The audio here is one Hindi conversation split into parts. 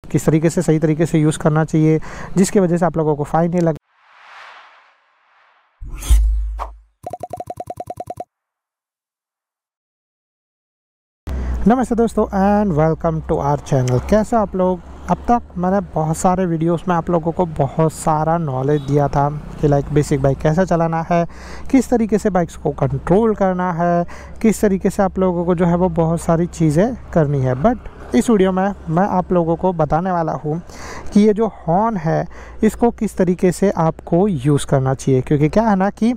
किस तरीके से सही तरीके से यूज़ करना चाहिए, जिसकी वजह से आप लोगों को फ़ाइन नहीं लगे। नमस्ते दोस्तों and welcome to our channel. कैसे आप लोग? अब तक मैंने बहुत सारे वीडियोस में आप लोगों को बहुत सारा नॉलेज दिया था कि लाइक बेसिक बाइक कैसे चलाना है, किस तरीके से बाइक्स को कंट्रोल करना है, किस तरीके से आप लोगों को जो है वो बहुत सारी चीज़ें करनी है। बट इस वीडियो में मैं आप लोगों को बताने वाला हूँ कि ये जो हॉर्न है इसको किस तरीके से आपको यूज़ करना चाहिए, क्योंकि क्या है ना कि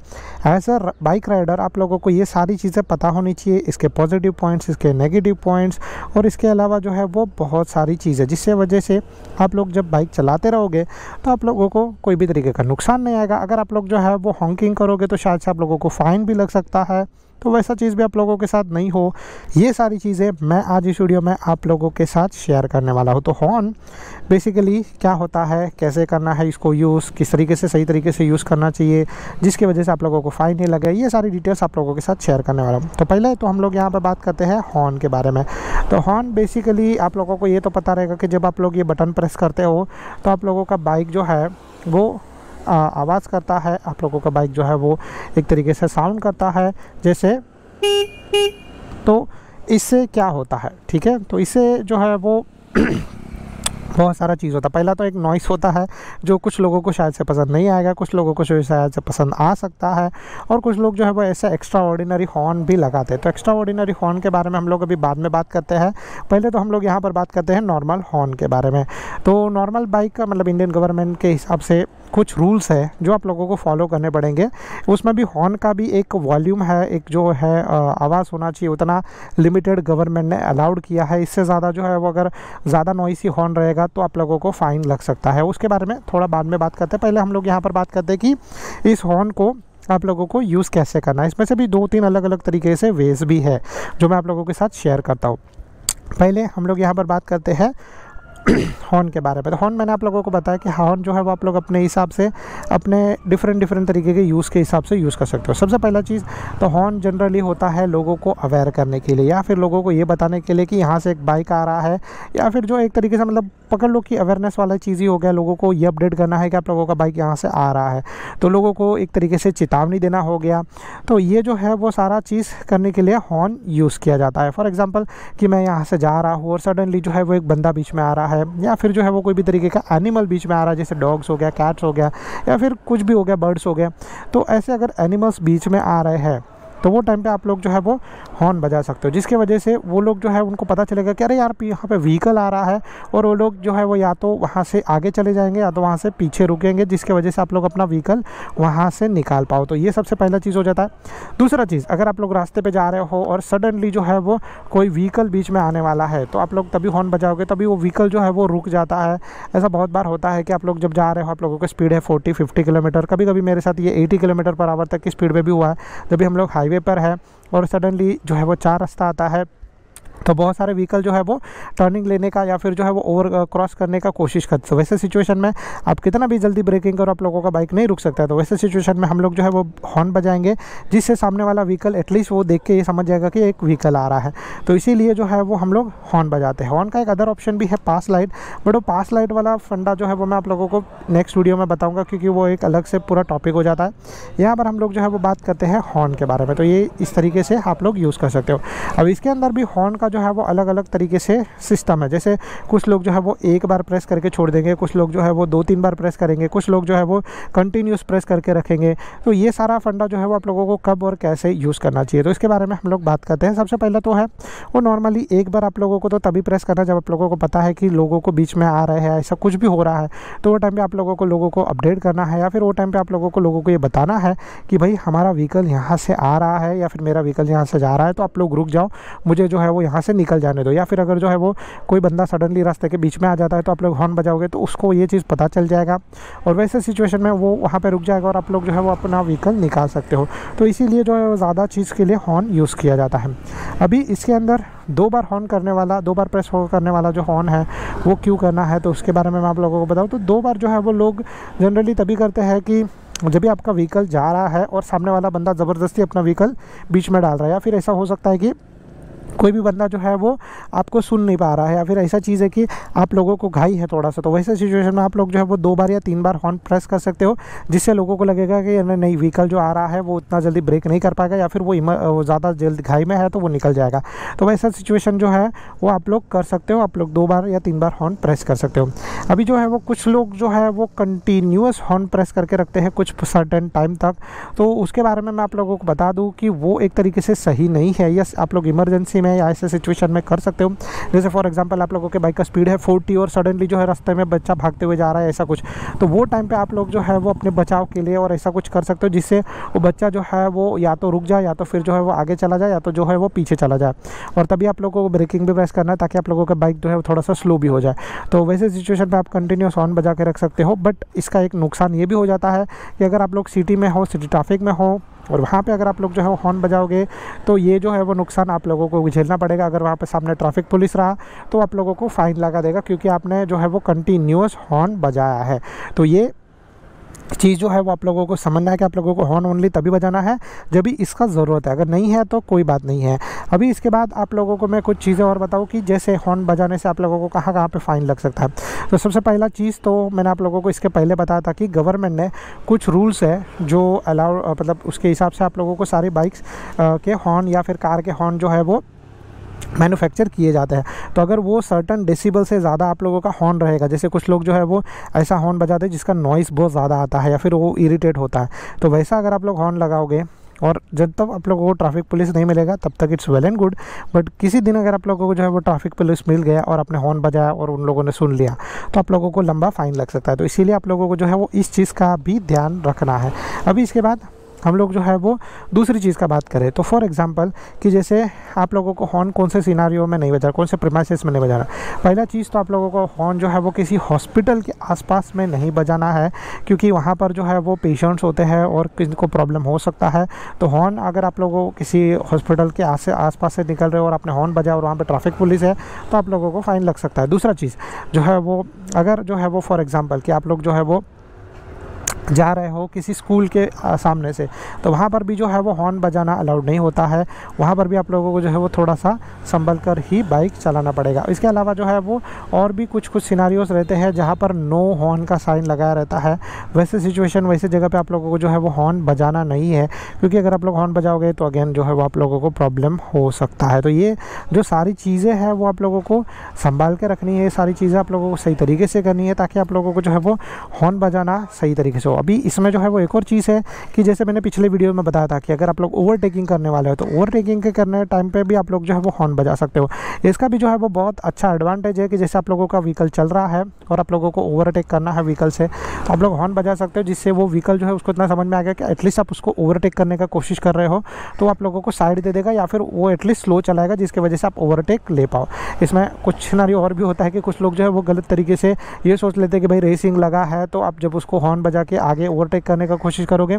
एज अ बाइक राइडर आप लोगों को ये सारी चीज़ें पता होनी चाहिए, इसके पॉजिटिव पॉइंट्स, इसके नेगेटिव पॉइंट्स और इसके अलावा जो है वो बहुत सारी चीज़ें, जिससे वजह से आप लोग जब बाइक चलाते रहोगे तो आप लोगों को कोई भी तरीके का नुकसान नहीं आएगा। अगर आप लोग जो है वो हॉकिंग करोगे तो शायद से आप लोगों को फ़ाइन भी लग सकता है, तो वैसा चीज़ भी आप लोगों के साथ नहीं हो। ये सारी चीज़ें मैं आज इस वीडियो में आप लोगों के साथ शेयर करने वाला हूँ। तो हॉर्न बेसिकली क्या होता है, कैसे करना है इसको यूज़, किस तरीके से सही तरीके से यूज़ करना चाहिए, जिसकी वजह से आप लोगों को फ़ाइन नहीं लगे, ये सारी डिटेल्स आप लोगों के साथ शेयर करने वाला हूँ। तो पहले तो हम लोग यहाँ पर बात करते हैं हॉर्न के बारे में। तो हॉर्न बेसिकली आप लोगों को ये तो पता रहेगा कि जब आप लोग ये बटन प्रेस करते हो तो आप लोगों का बाइक जो है वो आवाज़ करता है, आप लोगों का बाइक जो है वो एक तरीके से साउंड करता है जैसे। तो इससे क्या होता है, ठीक है, तो इससे जो है वो बहुत सारा चीज़ होता है। पहला तो एक नॉइस होता है जो कुछ लोगों को शायद से पसंद नहीं आएगा, कुछ लोगों को शायद से पसंद आ सकता है, और कुछ लोग जो है वो ऐसे एक्स्ट्रा ऑर्डिनरी हॉर्न भी लगाते हैं। तो एक्स्ट्रा ऑर्डिनरी हॉर्न के बारे में हम लोग अभी बाद में बात करते हैं। पहले तो हम लोग यहाँ पर बात करते हैं नॉर्मल हॉर्न के बारे में। तो नॉर्मल बाइक का मतलब इंडियन गवर्नमेंट के हिसाब से कुछ रूल्स है जो आप लोगों को फॉलो करने पड़ेंगे। उसमें भी हॉर्न का भी एक वॉल्यूम है, एक जो है आवाज़ होना चाहिए, उतना लिमिटेड गवर्नमेंट ने अलाउड किया है। इससे ज़्यादा जो है वो अगर ज़्यादा नॉइसी हॉर्न रहेगा तो आप लोगों को फ़ाइन लग सकता है। उसके बारे में थोड़ा बाद में बात करते हैं। पहले हम लोग यहाँ पर बात करते हैं कि इस हॉर्न को आप लोगों को यूज़ कैसे करना है। इसमें से भी 2-3 अलग अलग तरीके से वेज भी है जो मैं आप लोगों के साथ शेयर करता हूँ। पहले हम लोग यहाँ पर बात करते हैं हॉर्न के बारे में। तो हॉर्न मैंने आप लोगों को बताया कि हॉर्न जो है वो आप लोग अपने हिसाब से अपने डिफरेंट तरीके के यूज़ के हिसाब से यूज़ कर सकते हो। सबसे पहला चीज़ तो हॉर्न जनरली होता है लोगों को अवेयर करने के लिए, या फिर लोगों को ये बताने के लिए कि यहाँ से एक बाइक आ रहा है, या फिर जो एक तरीके से मतलब पकड़ लो कि अवेयरनेस वाला चीज़ ही हो गया। लोगों को ये अपडेट करना है कि आप लोगों का बाइक यहाँ से आ रहा है, तो लोगों को एक तरीके से चेतावनी देना हो गया। तो ये जो है वो सारा चीज़ करने के लिए हॉर्न यूज़ किया जाता है। फॉर एग्जाम्पल कि मैं यहाँ से जा रहा हूँ और सडनली जो है वो एक बंदा बीच में आ रहा है, या फिर जो है वो कोई भी तरीके का एनिमल बीच में आ रहा है, जैसे डॉग्स हो गया, कैट्स हो गया, या फिर कुछ भी हो गया, बर्ड्स हो गया। तो ऐसे अगर एनिमल्स बीच में आ रहे हैं तो वो टाइम पे आप लोग जो है वो हॉर्न बजा सकते हो, जिसकी वजह से वो लोग जो है उनको पता चलेगा कि अरे यार यहाँ पे व्हीकल आ रहा है, और वो लोग जो है वो या तो वहाँ से आगे चले जाएंगे या तो वहाँ से पीछे रुकेंगे, जिसकी वजह से आप लोग अपना व्हीकल वहाँ से निकाल पाओ। तो ये सबसे पहला चीज़ हो जाता है। दूसरा चीज़, अगर आप लोग रास्ते पर जा रहे हो और सडनली जो है वो कोई व्हीकल बीच में आने वाला है, तो आप लोग तभी हॉर्न बजाओगे, तभी वो व्हीकल जो है वो रुक जाता है। ऐसा बहुत बार होता है कि आप लोग जब जा रहे हो, आप लोगों की स्पीड है 40-50 किलोमीटर, कभी कभी मेरे साथ ये 80 किलोमीटर पर आवर तक की स्पीड में भी हुआ है। जब भी हम लोग हाईवे पर है और सडनली जो है वो 4 रास्ता आता है, तो बहुत सारे व्हीकल जो है वो टर्निंग लेने का या फिर जो है वो ओवर क्रॉस करने का कोशिश करते हैं। वैसे सिचुएशन में आप कितना भी जल्दी ब्रेकिंग करो, आप लोगों का बाइक नहीं रुक सकता है। तो वैसे सिचुएशन में हम लोग जो है वो हॉर्न बजाएंगे, जिससे सामने वाला व्हीकल एटलीस्ट वो देख के ये समझ जाएगा कि एक व्हीकल आ रहा है। तो इसीलिए जो है वो हम लोग हॉर्न बजाते हैं। हॉर्न का एक अदर ऑप्शन भी है पास लाइट, बट वो पास लाइट वाला फंडा जो है वो मैं आप लोगों को नेक्स्ट वीडियो में बताऊँगा, क्योंकि वो एक अलग से पूरा टॉपिक हो जाता है। यहाँ पर हम लोग जो है वो बात करते हैं हॉर्न के बारे में। तो ये इस तरीके से आप लोग यूज़ कर सकते हो। अब इसके अंदर भी हॉर्न का जो है वो अलग अलग तरीके से सिस्टम है। जैसे कुछ लोग जो है वो एक बार प्रेस करके छोड़ देंगे, कुछ लोग जो है वो 2-3 बार प्रेस करेंगे, कुछ लोग जो है वो कंटिन्यूस प्रेस करके रखेंगे। तो ये सारा फंडा जो है वो आप लोगों को कब और कैसे यूज़ करना चाहिए, तो इसके बारे में हम लोग बात करते हैं। सबसे पहले तो है वो नॉर्मली एक बार आप लोगों को तो तभी प्रेस करना जब आप लोगों को पता है कि लोगों को बीच में आ रहे हैं, ऐसा कुछ भी हो रहा है, तो वो टाइम पे आप लोगों को अपडेट करना है, या फिर वो टाइम पे आप लोगों को ये बताना है कि भाई हमारा व्हीकल यहाँ से आ रहा है या फिर मेरा व्हीकल यहाँ से जा रहा है, तो आप लोग रुक जाओ, मुझे जो है वो यहाँ से निकल जाने दो। या फिर अगर जो है वो कोई बंदा सडनली रास्ते के बीच में आ जाता है तो आप लोग हॉर्न बजाओगे तो उसको ये चीज़ पता चल जाएगा, और वैसे सिचुएशन में वो वहाँ पे रुक जाएगा और आप लोग जो है वो अपना व्हीकल निकाल सकते हो। तो इसीलिए जो है वो ज़्यादा चीज़ के लिए हॉर्न यूज़ किया जाता है। अभी इसके अंदर 2 बार हॉर्न करने वाला, 2 बार प्रेस करने वाला जो हॉर्न है वो क्यों करना है, तो उसके बारे में मैं आप लोगों को बताऊँ। तो 2 बार जो है वो लोग जनरली तभी करते हैं कि जब भी आपका व्हीकल जा रहा है और सामने वाला बंदा ज़बरदस्ती अपना व्हीकल बीच में डाल रहा है, या फिर ऐसा हो सकता है कि कोई भी बंदा जो है वो आपको सुन नहीं पा रहा है, या फिर ऐसा चीज़ है कि आप लोगों को घाई है थोड़ा सा, तो वैसे सिचुएशन में आप लोग जो है वो 2 बार या 3 बार हॉर्न प्रेस कर सकते हो, जिससे लोगों को लगेगा कि नहीं व्हीकल जो आ रहा है वो उतना जल्दी ब्रेक नहीं कर पाएगा, या फिर वो ज़्यादा जल्दी घाई में है तो वो निकल जाएगा। तो वैसा सिचुएशन जो है वो आप लोग कर सकते हो, आप लोग 2 बार या 3 बार हॉर्न प्रेस कर सकते हो। अभी जो है वो कुछ लोग जो है वो कंटिन्यूअस हॉर्न प्रेस करके रखते हैं कुछ सर्टेन टाइम तक, तो उसके बारे में मैं आप लोगों को बता दूँ कि वो एक तरीके से सही नहीं है। यस, आप लोग इमरजेंसी में या ऐसे सिचुएशन में कर सकते हो। जैसे फॉर एग्जांपल आप लोगों के बाइक का स्पीड है 40 और सडनली जो है रास्ते में बच्चा भागते हुए जा रहा है ऐसा कुछ, तो वो टाइम पे आप लोग जो है वो अपने बचाव के लिए और ऐसा कुछ कर सकते हो जिससे वो बच्चा जो है वो या तो रुक जाए, या तो फिर जो है वो आगे चला जाए, या तो जो है वो पीछे चला जाए। और तभी आप लोगों को ब्रेकिंग भी प्रेस करना है ताकि आप लोगों का बाइक जो है वो थोड़ा सा स्लो भी हो जाए। तो वैसे सिचुएशन में आप कंटिन्यूस हॉर्न बजा के रख सकते हो, बट इसका एक नुकसान ये भी हो जाता है कि अगर आप लोग सिटी में हो, सिटी ट्रैफिक में हो, और वहाँ पे अगर आप लोग जो है वो हॉर्न बजाओगे तो ये जो है वो नुकसान आप लोगों को झेलना पड़ेगा। अगर वहाँ पे सामने ट्रैफिक पुलिस रहा तो आप लोगों को फ़ाइन लगा देगा, क्योंकि आपने जो है वो कंटिन्यूअस हॉर्न बजाया है। तो ये चीज़ जो है वो आप लोगों को समझना है कि आप लोगों को हॉर्न ओनली तभी बजाना है जब भी इसका ज़रूरत है, अगर नहीं है तो कोई बात नहीं है। अभी इसके बाद आप लोगों को मैं कुछ चीज़ें और बताऊं कि जैसे हॉर्न बजाने से आप लोगों को कहाँ कहाँ पे फ़ाइन लग सकता है। तो सबसे पहला चीज़ तो मैंने आप लोगों को इसके पहले बताया था कि गवर्नमेंट ने कुछ रूल्स है जो अलाउ, मतलब उसके हिसाब से आप लोगों को सारी बाइक्स के हॉर्न या फिर कार के हॉर्न जो है वो मैन्युफैक्चर किए जाते हैं। तो अगर वो सर्टन डेसिबल से ज़्यादा आप लोगों का हॉर्न रहेगा, जैसे कुछ लोग जो है वो ऐसा हॉर्न बजाते हैं जिसका नॉइज़ बहुत ज़्यादा आता है या फिर वो इरिटेट होता है, तो वैसा अगर आप लोग हॉर्न लगाओगे और जब तक आप लोगों को ट्रैफिक पुलिस नहीं मिलेगा तब तक it's well and good, but किसी दिन अगर आप लोगों को जो है वो ट्रैफिक पुलिस मिल गया और आपने हॉर्न बजाया और उन लोगों ने सुन लिया तो आप लोगों को लंबा फ़ाइन लग सकता है। तो इसीलिए आप लोगों को जो है वो इस चीज़ का भी ध्यान रखना है। अभी इसके बाद हम लोग जो है वो दूसरी चीज़ का बात करें तो फॉर एग्जांपल कि जैसे आप लोगों को हॉर्न कौन से सिनारियो में नहीं बजाना, कौन से प्रीमाइसेस में नहीं बजाना। पहला चीज़ तो आप लोगों को हॉर्न जो है वो किसी हॉस्पिटल के आसपास में नहीं बजाना है, क्योंकि वहाँ पर जो है वो पेशेंट्स होते हैं और किसी को प्रॉब्लम हो सकता है। तो हॉर्न अगर आप लोगों किसी हॉस्पिटल के आसपास से निकल रहे हो और आपने हॉर्न बजाया और वहाँ पर ट्रैफिक पुलिस है तो आप लोगों को फ़ाइन लग सकता है। दूसरा चीज़ जो है वो अगर जो है वो फॉर एग्ज़ाम्पल कि आप लोग जो है वो जा रहे हो किसी स्कूल के सामने से, तो वहाँ पर भी जो है वो हॉर्न बजाना अलाउड नहीं होता है। वहाँ पर भी आप लोगों को जो है वो थोड़ा सा संभल कर ही बाइक चलाना पड़ेगा। इसके अलावा जो है वो और भी कुछ सिनारियोस रहते हैं जहाँ पर नो हॉर्न का साइन लगाया रहता है। वैसे सिचुएशन वैसे जगह पे आप लोगों को जो है वो हॉर्न बजाना नहीं है, क्योंकि अगर आप लोग हॉर्न बजाओगे तो अगेन जो है वो आप लोगों को प्रॉब्लम हो सकता है। तो ये जो सारी चीज़ें हैं वो आप लोगों को संभाल के रखनी है, सारी चीज़ें आप लोगों को सही तरीके से करनी है ताकि आप लोगों को जो है वो हॉर्न बजाना सही तरीके से। अभी इसमें जो है वो एक और चीज़ है कि जैसे मैंने पिछले वीडियो में बताया था कि अगर आप लोग ओवरटेकिंग करने वाले हो तो ओवरटेकिंग के करने टाइम पे भी आप लोग जो है वो हॉर्न बजा सकते हो। इसका भी जो है वो बहुत अच्छा एडवांटेज है कि जैसे आप लोगों का व्हीकल चल रहा है और आप लोगों को ओवरटेक करना है व्हीकल से, तो आप लोग हॉर्न बजा सकते हो, जिससे वो व्हीकल जो है उसको इतना समझ में आ गया कि एटलीस्ट आप उसको ओवरटेक करने का कोशिश कर रहे हो तो आप लोगों को साइड दे देगा या फिर वो एटलीस्ट स्लो चलाएगा, जिसकी वजह से आप ओवरटेक ले पाओ। इसमें कुछ सिनारियो और भी होता है कि कुछ लोग जो है वो गलत तरीके से ये सोच लेते हैं कि भाई रेसिंग लगा है तो आप जब उसको हॉर्न बजा के आगे ओवरटेक करने का कोशिश करोगे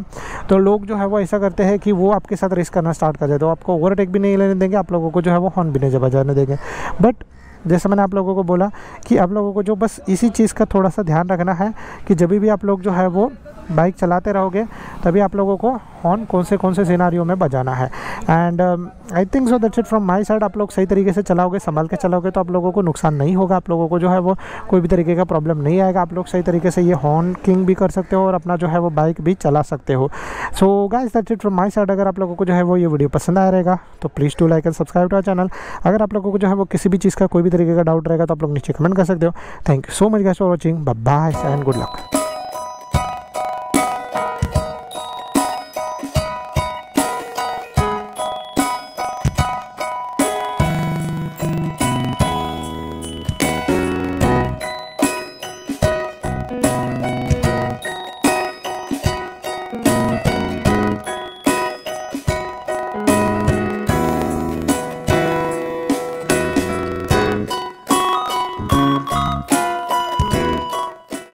तो लोग जो है वो ऐसा करते हैं कि वो आपके साथ रेस करना स्टार्ट कर देते, तो आपको ओवरटेक भी नहीं लेने देंगे, आप लोगों को जो है वो हॉर्न भी नहीं बजाने देंगे। बट जैसे मैंने आप लोगों को बोला कि आप लोगों को जो बस इसी चीज़ का थोड़ा सा ध्यान रखना है कि जब भी आप लोग जो है वो बाइक चलाते रहोगे तभी आप लोगों को हॉर्न कौन से सिनारियो में बजाना है। And I think so that's it from my side. आप लोग सही तरीके से चलाओगे, संभाल के चलाओगे तो आप लोगों को नुकसान नहीं होगा, आप लोगों को जो है वो कोई भी तरीके का प्रॉब्लम नहीं आएगा। आप लोग सही तरीके से ये हॉर्न किंग भी कर सकते हो और अपना जो है वो बाइक भी चला सकते हो। So guys that's it from my side. अगर आप लोगों को जो है वो ये वीडियो पसंद आया रहेगा तो please to like and subscribe to our channel. अगर आप लोगों को जो है वो किसी भी चीज़ का कोई भी तरीके का डाउट रहेगा तो आप लोग नीचे कमेंट कर सकते हो। Thank you so much guys for watching, bye bye and good luck.